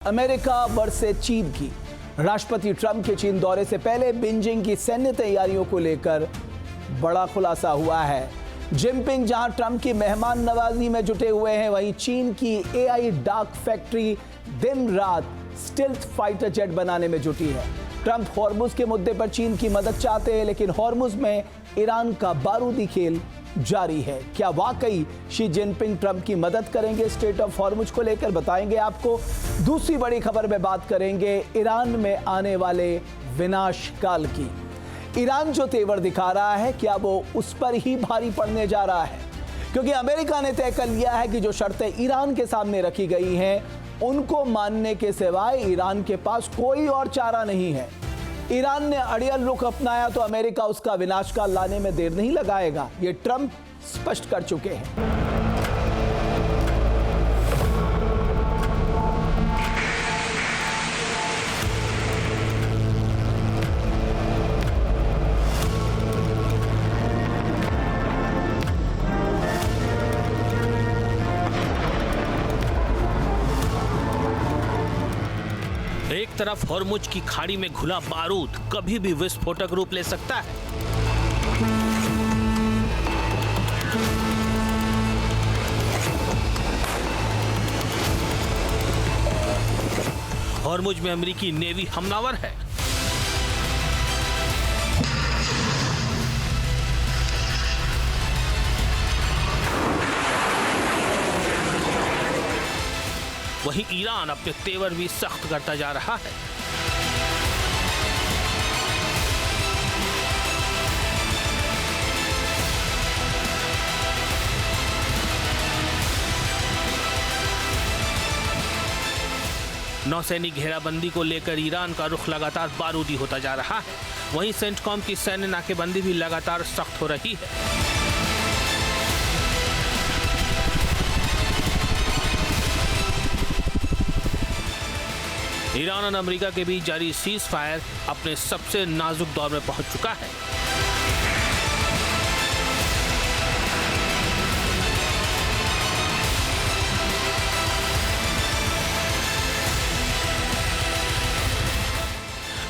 America versus चीन की राष्ट्रपति ट्रंप के चीन दौरे से पहले बीजिंग की सैन्य तैयारियों को लेकर बड़ा खुलासा हुआ है। जिनपिंग जहां ट्रंप की मेहमान नवाजी में जुटे हुए हैं, वहीं चीन की एआई डार्क फैक्ट्री दिन रात स्टिल्थ फाइटर जेट बनाने में जुटी है। ट्रंप हॉर्मुज के मुद्दे पर चीन की मदद चाहते हैं, लेकिन हॉर्मुज में ईरान का बारूदी खेल जारी है। क्या वाकई शी जिनपिंग ट्रंप की मदद करेंगे स्ट्रेट ऑफ हॉर्मुज को लेकर? बताएंगे आपको। दूसरी बड़ी खबर में बात करेंगे ईरान में आने वाले विनाश काल की। ईरान जो तेवर दिखा रहा है, क्या वो उस पर ही भारी पड़ने जा रहा है? क्योंकि अमेरिका ने तय कर लिया है कि जो शर्तें ईरान के सामने रखी गई हैं, उनको मानने के सिवाय ईरान के पास कोई और चारा नहीं है। ईरान ने अड़ियल रुख अपनाया तो अमेरिका उसका विनाशकाल लाने में देर नहीं लगाएगा, ये ट्रंप स्पष्ट कर चुके हैं। एक तरफ हॉर्मुज की खाड़ी में घुला बारूद कभी भी विस्फोटक रूप ले सकता है। हॉर्मुज में अमेरिकी नेवी हमलावर है। वहीं ईरान अपने तेवर भी सख्त करता जा रहा है। नौसैनिक घेराबंदी को लेकर ईरान का रुख लगातार बारूदी होता जा रहा है। वहीं सेंटकॉम की सैन्य नाकेबंदी भी लगातार सख्त हो रही है। ईरान और अमेरिका के बीच जारी सीज फायर अपने सबसे नाजुक दौर में पहुंच चुका है।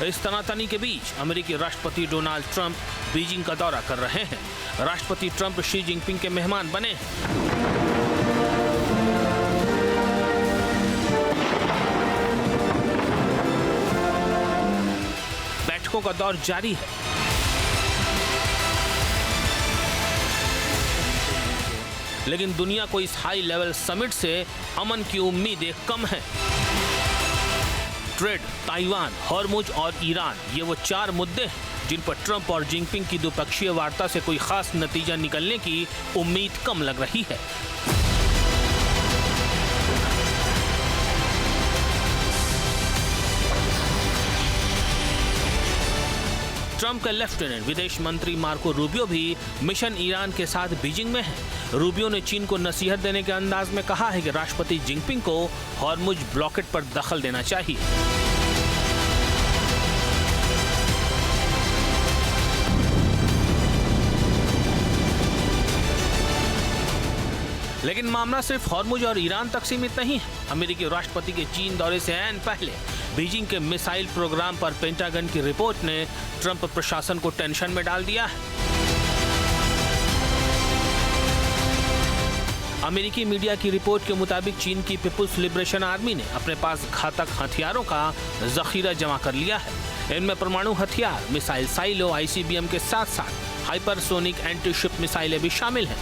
इस तनातनी के बीच अमेरिकी राष्ट्रपति डोनाल्ड ट्रंप बीजिंग का दौरा कर रहे हैं। राष्ट्रपति ट्रंप शी जिनपिंग के मेहमान बने हैं। बैठकों का दौर जारी है। लेकिन दुनिया को इस हाई लेवल समिट से अमन की उम्मीदें कम हैं। ट्रेड, ताइवान, हॉर्मुज और ईरान, ये वो चार मुद्दे हैं जिन पर ट्रंप और जिनपिंग की द्विपक्षीय वार्ता से कोई खास नतीजा निकलने की उम्मीद कम लग रही है। ट्रंप के लेफ्टिनेंट विदेश मंत्री मार्को रूबियो भी मिशन ईरान के साथ बीजिंग में है। रूबियो ने चीन को नसीहत देने के अंदाज में कहा है कि राष्ट्रपति जिनपिंग को हॉर्मुज ब्लॉकेट पर दखल देना चाहिए। लेकिन मामला सिर्फ हॉर्मुज और ईरान तक सीमित नहीं है। अमेरिकी राष्ट्रपति के चीन दौरे से ऐन पहले बीजिंग के मिसाइल प्रोग्राम पर पेंटागन की रिपोर्ट ने ट्रंप प्रशासन को टेंशन में डाल दिया है। अमेरिकी मीडिया की रिपोर्ट के मुताबिक चीन की पीपुल्स लिबरेशन आर्मी ने अपने पास घातक हथियारों का जखीरा जमा कर लिया है। इनमें परमाणु हथियार, मिसाइल साइलो, आईसीबीएम के साथ साथ हाइपरसोनिक एंटी शिप मिसाइलें भी शामिल हैं।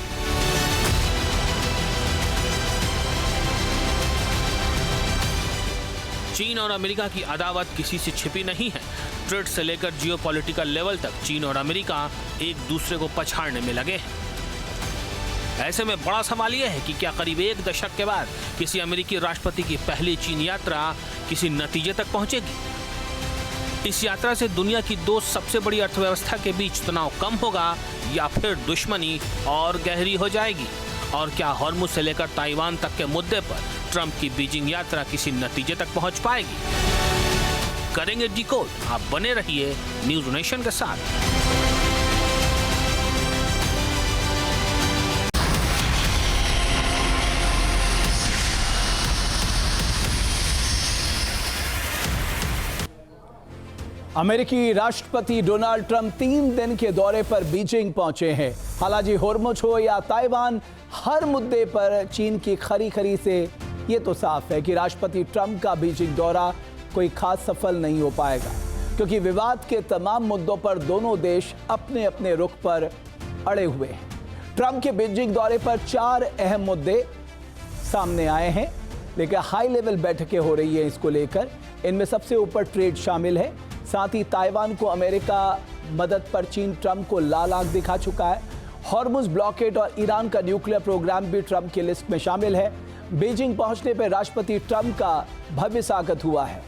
चीन और अमेरिका की अदावत किसी से छिपी नहीं है। ट्रेड से लेकर जियोपॉलिटिकल लेवल तक चीन और अमेरिका एक दूसरे को पछाड़ने में लगे हैं। ऐसे में बड़ा सवाल यह है कि क्या करीब एक दशक के बाद किसी अमेरिकी राष्ट्रपति की पहली चीन यात्रा किसी नतीजे तक पहुंचेगी? इस यात्रा से दुनिया की दो सबसे बड़ी अर्थव्यवस्था के बीच तनाव कम होगा या फिर दुश्मनी और गहरी हो जाएगी? और क्या हॉर्मुज से लेकर ताइवान तक के मुद्दे पर ट्रंप की बीजिंग यात्रा किसी नतीजे तक पहुंच पाएगी? करेंगे डिकोड। आप बने रहिए न्यूज़ नेशन के साथ। अमेरिकी राष्ट्रपति डोनाल्ड ट्रंप 3 दिन के दौरे पर बीजिंग पहुंचे हैं। हालांकि होर्मुज हो या ताइवान, हर मुद्दे पर चीन की खरी खरी से ये तो साफ है कि राष्ट्रपति ट्रंप का बीजिंग दौरा कोई खास सफल नहीं हो पाएगा, क्योंकि विवाद के तमाम मुद्दों पर दोनों देश अपने अपने रुख पर अड़े हुए हैं। ट्रंप के बीजिंग दौरे पर 4 अहम मुद्दे सामने आए हैं, लेकिन हाई लेवल बैठकें हो रही है इसको लेकर। इनमें सबसे ऊपर ट्रेड शामिल है। साथ ही ताइवान को अमेरिका मदद पर चीन ट्रंप को लाल आंख दिखा चुका है। हॉर्मुज ब्लॉकेड और ईरान का न्यूक्लियर प्रोग्राम भी ट्रंप की लिस्ट में शामिल है। बीजिंग पहुंचने पर राष्ट्रपति ट्रंप का भव्य स्वागत हुआ है।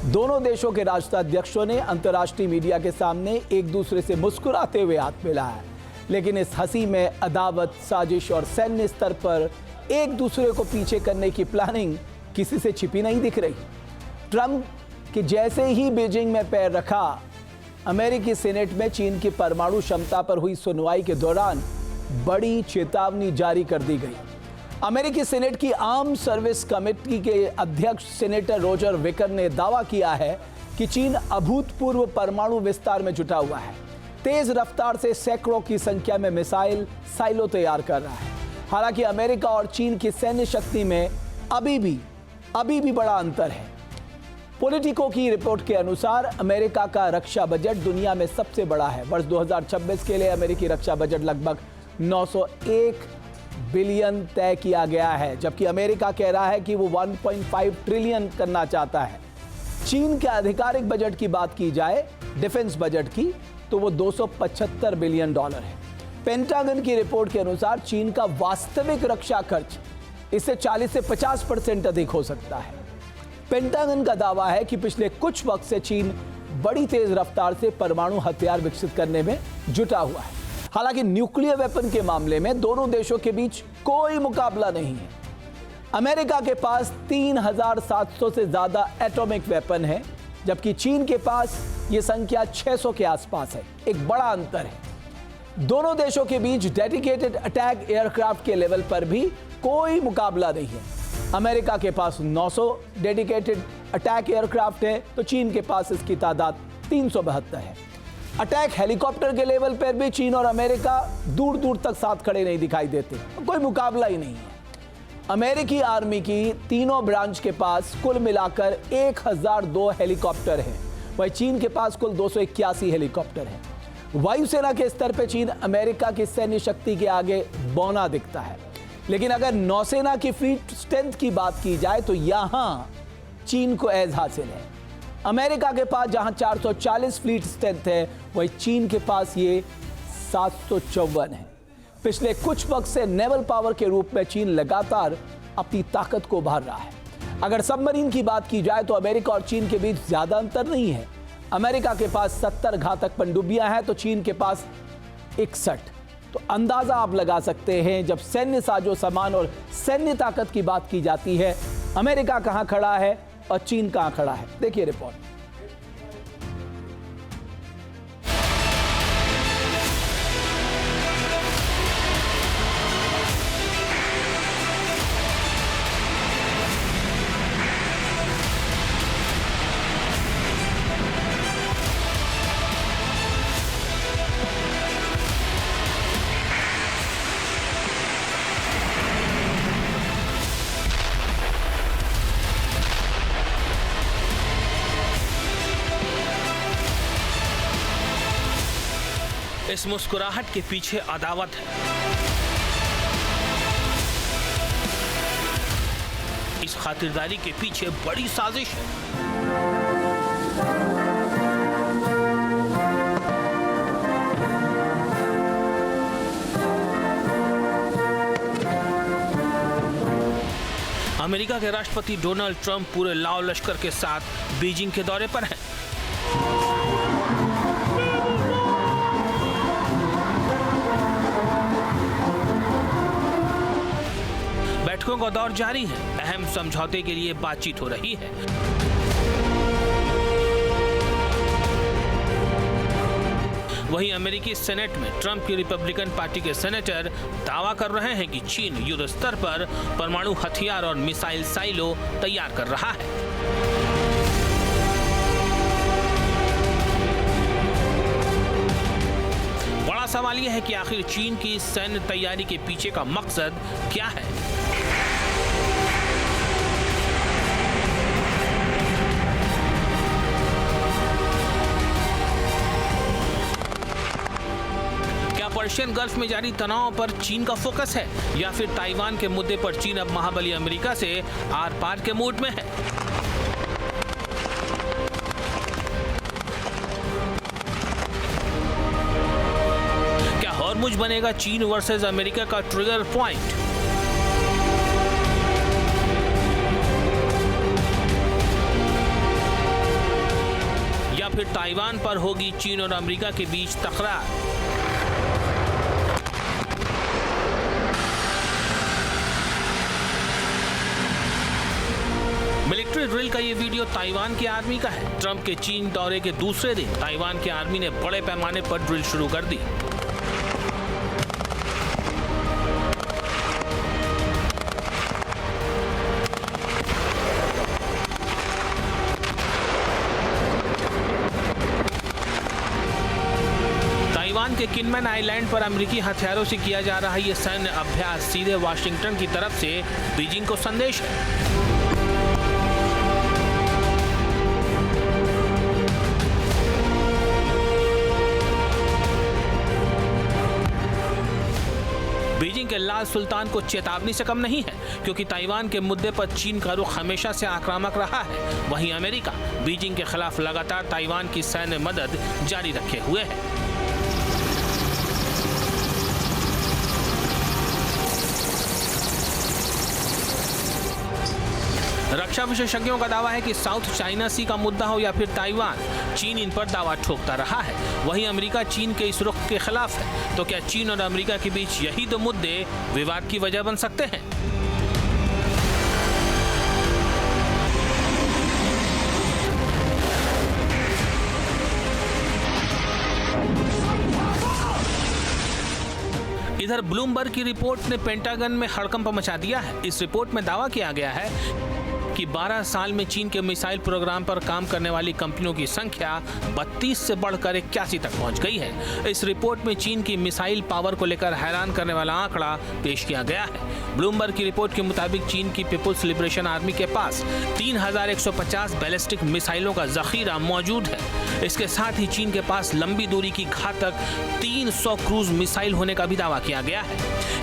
दोनों देशों के राष्ट्राध्यक्षों ने अंतर्राष्ट्रीय मीडिया के सामने एक दूसरे से मुस्कुराते हुए हाथ मिला है, लेकिन इस हंसी में अदावत, साजिश और सैन्य स्तर पर एक दूसरे को पीछे करने की प्लानिंग किसी से छिपी नहीं दिख रही। ट्रंप कि जैसे ही बीजिंग में पैर रखा, अमेरिकी सीनेट में चीन की परमाणु क्षमता पर हुई सुनवाई के दौरान बड़ी चेतावनी जारी कर दी गई। अमेरिकी सीनेट की आर्म सर्विस कमेटी के अध्यक्ष सीनेटर रोजर विकर ने दावा किया है कि चीन अभूतपूर्व परमाणु विस्तार में जुटा हुआ है। तेज रफ्तार से सैकड़ों की संख्या में मिसाइल साइलो तैयार कर रहा है। हालांकि अमेरिका और चीन की सैन्य शक्ति में अभी भी बड़ा अंतर है। पॉलिटिको की रिपोर्ट के अनुसार अमेरिका का रक्षा बजट दुनिया में सबसे बड़ा है। वर्ष 2026 के लिए अमेरिकी रक्षा बजट लगभग 901 बिलियन तय किया गया है, जबकि अमेरिका कह रहा है कि वो 1.5 ट्रिलियन करना चाहता है। चीन के आधिकारिक बजट की बात की जाए, डिफेंस बजट की, तो वो 275 बिलियन डॉलर है। पेंटागन की रिपोर्ट के अनुसार चीन का वास्तविक रक्षा खर्च इससे 40 से 50% अधिक हो सकता है। पेंटागन का दावा है कि पिछले कुछ वक्त से चीन बड़ी तेज रफ्तार से परमाणु हथियार विकसित करने में जुटा हुआ है। हालांकि न्यूक्लियर वेपन के मामले में दोनों देशों के बीच कोई मुकाबला नहीं है। अमेरिका के पास 3700 से ज्यादा एटॉमिक वेपन है, जबकि चीन के पास यह संख्या 600 के आसपास है। एक बड़ा अंतर है। दोनों देशों के बीच डेडिकेटेड अटैक एयरक्राफ्ट के लेवल पर भी कोई मुकाबला नहीं है। अमेरिका के पास 900 डेडिकेटेड अटैक एयरक्राफ्ट है, तो चीन के पास इसकी तादाद 372 है। अटैक हेलीकॉप्टर के लेवल पर भी चीन और अमेरिका दूर दूर तक साथ खड़े नहीं दिखाई देते, कोई मुकाबला ही नहीं है। अमेरिकी आर्मी की तीनों ब्रांच के पास कुल मिलाकर 1002 हेलीकॉप्टर हैं, वहीं चीन के पास कुल 281 हेलीकॉप्टर हैं। वायुसेना के स्तर पर चीन अमेरिका की सैन्य शक्ति के आगे बौना दिखता है, लेकिन अगर नौसेना की फ्लीट स्ट्रेंथ की बात की जाए तो यहां चीन को एज हासिल है। अमेरिका के पास जहां 440 फ्लीट स्ट्रेंथ है, वहीं चीन के पास ये 754 है। पिछले कुछ वक्त से नेवल पावर के रूप में चीन लगातार अपनी ताकत को उभार रहा है। अगर सबमरीन की बात की जाए तो अमेरिका और चीन के बीच ज्यादा अंतर नहीं है। अमेरिका के पास 70 घातक पनडुब्बियां हैं, तो चीन के पास 61। तो अंदाजा आप लगा सकते हैं, जब सैन्य साजो सामान और सैन्य ताकत की बात की जाती है, अमेरिका कहां खड़ा है और चीन कहां खड़ा है। देखिए रिपोर्ट। इस मुस्कुराहट के पीछे अदावत है। इस खातिरदारी के पीछे बड़ी साजिश है। अमेरिका के राष्ट्रपति डोनाल्ड ट्रंप पूरे लाव लश्कर के साथ बीजिंग के दौरे पर हैं। बैठकों का दौर जारी है। अहम समझौते के लिए बातचीत हो रही है। वहीं अमेरिकी सेनेट में ट्रंप की रिपब्लिकन पार्टी के सेनेटर दावा कर रहे हैं कि चीन युद्ध स्तर पर परमाणु हथियार और मिसाइल साइलो तैयार कर रहा है। सवाल यह है कि आखिर चीन की सैन्य तैयारी के पीछे का मकसद क्या है। पर्शियन गल्फ में जारी तनाव पर चीन का फोकस है या फिर ताइवान के मुद्दे पर चीन अब महाबली अमेरिका से आर पार के मूड में है। क्या हॉर्मुज बनेगा चीन वर्सेस अमेरिका का ट्रिगर पॉइंट? या फिर ताइवान पर होगी चीन और अमेरिका के बीच तकरार? मिलिट्री ड्रिल का ये वीडियो ताइवान की आर्मी का है। ट्रंप के चीन दौरे के दूसरे दिन ताइवान की आर्मी ने बड़े पैमाने पर ड्रिल शुरू कर दी। ताइवान के किनमैन आइलैंड पर अमेरिकी हथियारों से किया जा रहा ये सैन्य अभ्यास सीधे वाशिंगटन की तरफ से बीजिंग को संदेश है। बीजिंग के लाल सुल्तान को चेतावनी से कम नहीं है, क्योंकि ताइवान के मुद्दे पर चीन का रुख हमेशा से आक्रामक रहा है। वहीं अमेरिका बीजिंग के खिलाफ लगातार ताइवान की सैन्य मदद जारी रखे हुए है। रक्षा विशेषज्ञों का दावा है कि साउथ चाइना सी का मुद्दा हो या फिर ताइवान, चीन इन पर दावा ठोकता रहा है। वहीं अमेरिका चीन के इस रुख के खिलाफ है। तो क्या चीन और अमेरिका के बीच यही दो मुद्दे विवाद की वजह बन सकते हैं? इधर ब्लूमबर्ग की रिपोर्ट ने पेंटागन में हड़कंप मचा दिया है। इस रिपोर्ट में दावा किया गया है कि 12 साल में चीन के मिसाइल प्रोग्राम पर काम करने वाली कंपनियों की संख्या 32 से बढ़कर 81 तक पहुंच गई है। इस रिपोर्ट में चीन की मिसाइल पावर को लेकर हैरान करने वाला आंकड़ा पेश किया गया है। ब्लूमबर्ग की रिपोर्ट के मुताबिक चीन की पीपुल्स लिबरेशन आर्मी के पास 3150 बैलिस्टिक मिसाइलों का जखीरा मौजूद है। इसके साथ ही चीन के पास लंबी दूरी की घातक 300 क्रूज मिसाइल होने का भी दावा किया गया है।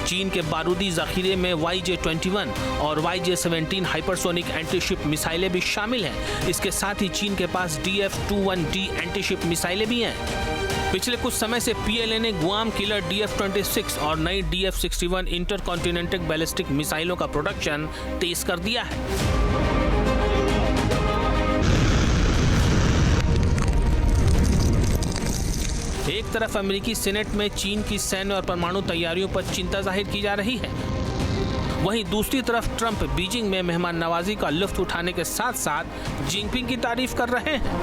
चीन के बारूदी जखीरे में YJ-21 और YJ-17 हाइपरसोनिक एंटीशिप मिसाइलें भी शामिल हैं। इसके साथ ही चीन के पास DF-21D एंटीशिप मिसाइलें भी हैं। पिछले कुछ समय से PLA ने गुआम किलर DF-26 और नई DF-61 इंटरकॉन्टिनेंटल बैलिस्टिक मिसाइलों का प्रोडक्शन तेज कर दिया है। एक तरफ अमेरिकी सीनेट में चीन की सैन्य और परमाणु तैयारियों पर चिंता जाहिर की जा रही है, वहीं दूसरी तरफ ट्रंप बीजिंग में मेहमान नवाजी का लुत्फ उठाने के साथ साथ जिनपिंग की तारीफ कर रहे हैं।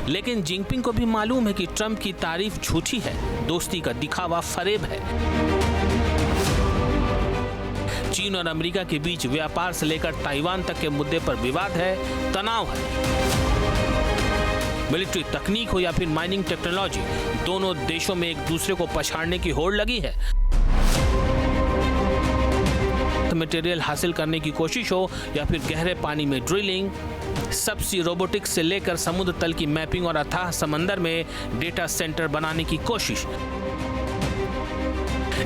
लेकिन जिनपिंग को भी मालूम है कि ट्रंप की तारीफ झूठी है, दोस्ती का दिखावा फरेब है। चीन और अमेरिका के बीच व्यापार से लेकर ताइवान तक के मुद्दे पर विवाद है, तनाव है। मिलिट्री तकनीक हो या फिर माइनिंग टेक्नोलॉजी, दोनों देशों में एक दूसरे को पछाड़ने की होड़ लगी है। मटेरियल हासिल करने की कोशिश हो या फिर गहरे पानी में ड्रिलिंग, सबसी रोबोटिक्स से लेकर समुद्र तल की मैपिंग और अथाह समंदर में डेटा सेंटर बनाने की कोशिश,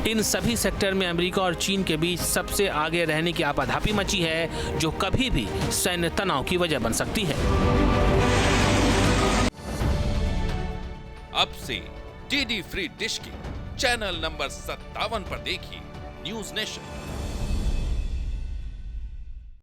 इन सभी सेक्टर में अमेरिका और चीन के बीच सबसे आगे रहने की आपाधापी मची है, जो कभी भी सैन्य तनाव की वजह बन सकती है। अब से DD फ्री डिश की चैनल नंबर 57 पर देखिए न्यूज नेशन।